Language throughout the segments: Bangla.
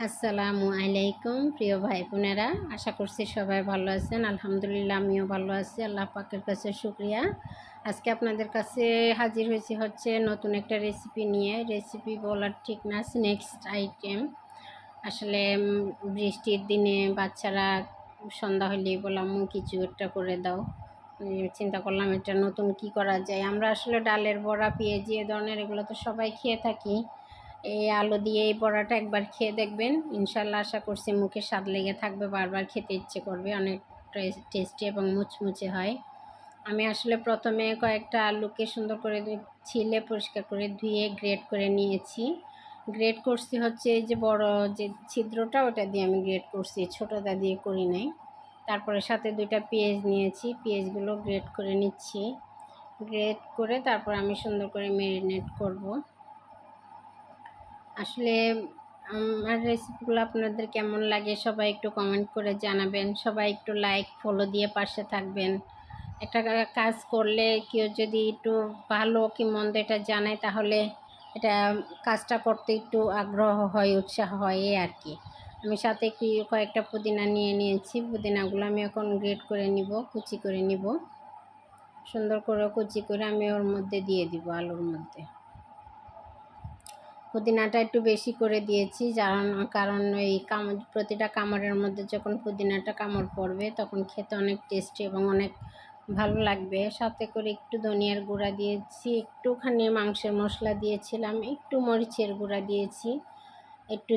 আসসালামু আলাইকুম প্রিয় ভাই বোনেরা, আশা করছি সবাই ভালো আছেন। আলহামদুলিল্লাহ আমিও ভালো আছি, আল্লাহ পাকের কাছে শুকরিয়া। আজকে আপনাদের কাছে হাজির হচ্ছে নতুন একটা রেসিপি নিয়ে। রেসিপি বলার ঠিক না, নেক্সট আইটেম। আসলে বৃষ্টির দিনে বাচ্চারা সন্ধ্যা হলেই বললাম কিছু একটা করে দাও। চিন্তা করলাম এটা নতুন কি করা যায়। আমরা আসলে ডালের বড়া, পেঁয়াজি এ ধরনের এগুলো তো সবাই খেয়ে থাকি। এই আলু দিয়ে এই বড়াটা একবার খেয়ে দেখবেন, ইনশাল্লাহ আশা করছি মুখে স্বাদ লেগে থাকবে, বারবার খেতে ইচ্ছে করবে। অনেক টেস্টি এবং মুচমুচে হয়। আমি আসলে প্রথমে কয়েকটা আলুকে সুন্দর করে ছিলে পরিষ্কার করে ধুয়ে গ্রেট করে নিয়েছি। গ্রেট করছি হচ্ছে এই যে বড় যে ছিদ্রটা, ওটা দিয়ে আমি গ্রেট করছি, ছোটোটা দিয়ে করি নাই। তারপরে সাথে 2টা পেঁয়াজ নিয়েছি, পেঁয়াজগুলো গ্রেট করে নিচ্ছি। গ্রেট করে তারপর আমি সুন্দর করে ম্যারিনেট করব। আসলে আমার রেসিপিগুলো আপনাদের কেমন লাগে সবাই একটু কমেন্ট করে জানাবেন। সবাই একটু লাইক ফলো দিয়ে পাশে থাকবেন। একটা কাজ করলে কেউ যদি একটু ভালো কি মন্দ এটা জানায়, তাহলে এটা কাজটা করতে একটু আগ্রহ হয়, উৎসাহ হয়, এই আর কি। আমি সাথে কয়েকটা পুদিনা নিয়েছি। পুদিনাগুলো আমি এখন গ্রেট করে নিব, কুচি করে নিব। সুন্দর করে কুচি করে আমি ওর মধ্যে দিয়ে দিব, আলুর মধ্যে। পুদিনাটা একটু বেশি করে দিয়েছি, কারণ ওই প্রতিটা কামড়ের মধ্যে যখন পুদিনাটা কামড় পড়বে তখন খেতে অনেক টেস্টি এবং অনেক ভালো লাগবে। সাথে করে একটু ধনিয়ার গুঁড়া দিয়েছি, একটুখানি মাংসের মশলা দিয়েছিলাম, একটু মরিচের গুঁড়া দিয়েছি, একটু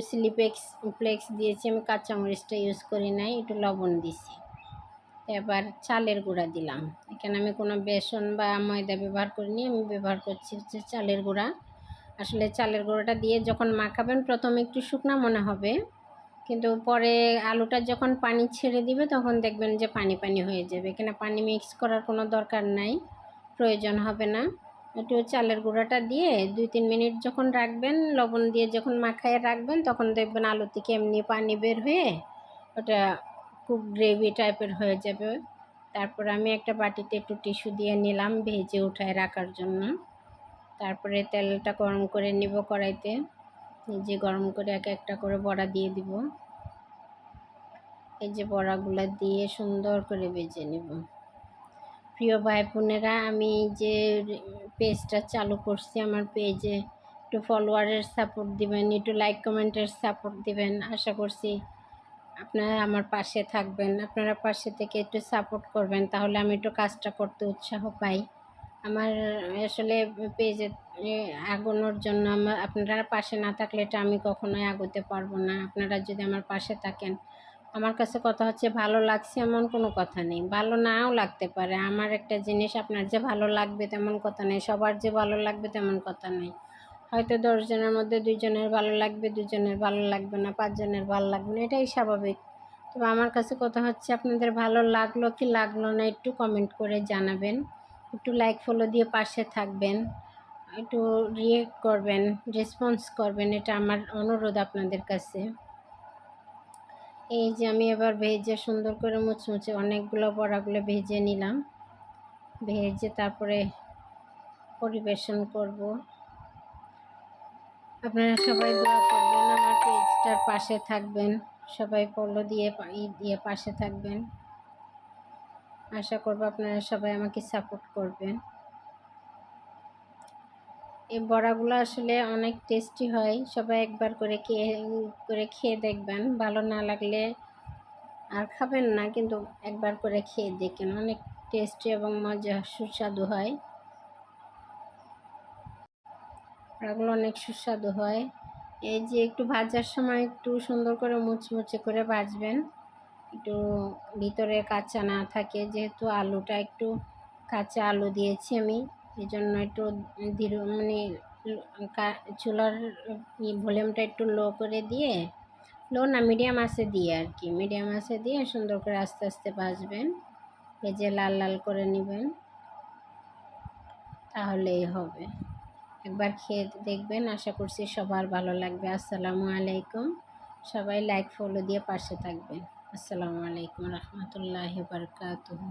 ফ্লেক্স দিয়েছি। আমি কাঁচামরিচটা ইউজ করি নাই, একটু লবণ দিয়েছি। এবার চালের গুঁড়া দিলাম। এখানে আমি কোনো বেসন বা ময়দা ব্যবহার করিনি, আমি ব্যবহার করছি হচ্ছে চালের গুঁড়া। আসলে চালের গুঁড়োটা দিয়ে যখন মাখাবেন প্রথমে একটু শুকনা মনে হবে, কিন্তু পরে আলুটা যখন পানি ছেড়ে দিবে তখন দেখবেন যে পানি পানি হয়ে যাবে। এখানে পানি মিক্স করার কোনো দরকার নাই, প্রয়োজন হবে না। একটু চালের গুঁড়োটা দিয়ে 2-3 মিনিট যখন রাখবেন, লবণ দিয়ে যখন মাখায় রাখবেন, তখন দেখবেন আলু থেকে এমনি পানি বের হয়ে ওটা খুব গ্রেভি টাইপের হয়ে যাবে। তারপর আমি একটা বাটিতে একটু টিস্যু দিয়ে নিলাম ভেজে উঠায় রাখার জন্য। তারপরে তেলটা গরম করে নিব কড়াইতে। যে গরম করে এক একটা করে বড়া দিয়ে দিব। এই যে বড়াগুলো দিয়ে সুন্দর করে ভেজে নেব। প্রিয় ভাই বোনেরা, আমি যে পেজটা চালু করছি, আমার পেজে একটু ফলোয়ারের সাপোর্ট দিবেন, একটু লাইক কমেন্টের সাপোর্ট দিবেন। আশা করছি আপনারা আমার পাশে থাকবেন। আপনারা পাশে থেকে একটু সাপোর্ট করবেন, তাহলে আমি একটু কাজটা করতে উৎসাহ পাই। আমার আসলে পেজে আগানোর জন্য আপনারা পাশে না থাকলে এটা আমি কখনোই আগাতে পারবো না। আপনারা যদি আমার পাশে থাকেন, আমার কাছে কথা হচ্ছে ভালো লাগছে এমন কোনো কথা নেই, ভালো নাও লাগতে পারে। আমার একটা জিনিস আপনার যে ভালো লাগবে তেমন কথা নেই, সবার যে ভালো লাগবে তেমন কথা নেই। হয়তো 10 জনের মধ্যে 2 জনের ভালো লাগবে, 2 জনের ভালো লাগবে না, 5 জনের ভালো লাগবে না, এটাই স্বাভাবিক। তবে আমার কাছে কথা হচ্ছে আপনাদের ভালো লাগলো কি লাগলো না একটু কমেন্ট করে জানাবেন, একটু লাইক ফলো দিয়ে পাশে থাকবেন, একটু রিয়েক্ট করবেন, রেসপন্স করবেন, এটা আমার অনুরোধ আপনাদের কাছে। এই যে আমি এবার ভেজে সুন্দর করে মুচমুচে অনেকগুলো বড়াগুলো ভেজে নিলাম। ভেজে তারপরে পরিবেশন করব। আপনারা সবাই দোয়া করবেন, আমার পেজটার পাশে থাকবেন, সবাই ফলো দিয়ে পাশে থাকবেন। আশা করব আপনারা সবাই আমাকে সাপোর্ট করবেন। এই বড়াগুলো আসলে অনেক টেস্টি হয়, সবাই একবার করে খেয়ে দেখবেন। ভালো না লাগলে আর খাবেন না, কিন্তু একবার করে খেয়ে দেখেন, অনেক টেস্টি এবং মজা সুস্বাদু হয়। বড়াগুলো অনেক সুস্বাদু হয়। এই যে একটু ভাজার সময় একটু সুন্দর করে মুচমুচে করে ভাজবেন, একটু ভিতরে কাঁচা না থাকে, যেহেতু আলুটা একটু কাঁচা আলু দিয়েছি আমি, এই জন্য একটু ধীরে চুলার ভলিউমটা একটু লো করে দিয়ে, লো না মিডিয়াম আঁচে দিয়ে আর কি, মিডিয়াম আঁচে দিয়ে সুন্দর করে আস্তে আস্তে ভাজবেন, ভেজে লাল লাল করে নেবেন, তাহলেই হবে। একবার খেয়ে দেখবেন, আশা করছি সবার ভালো লাগবে। আসসালামু আলাইকুম। সবাই লাইক ফলো দিয়ে পাশে থাকবেন। আসসালামু আলাইকুম রহমতুল্লাহি বারাকাতুহু।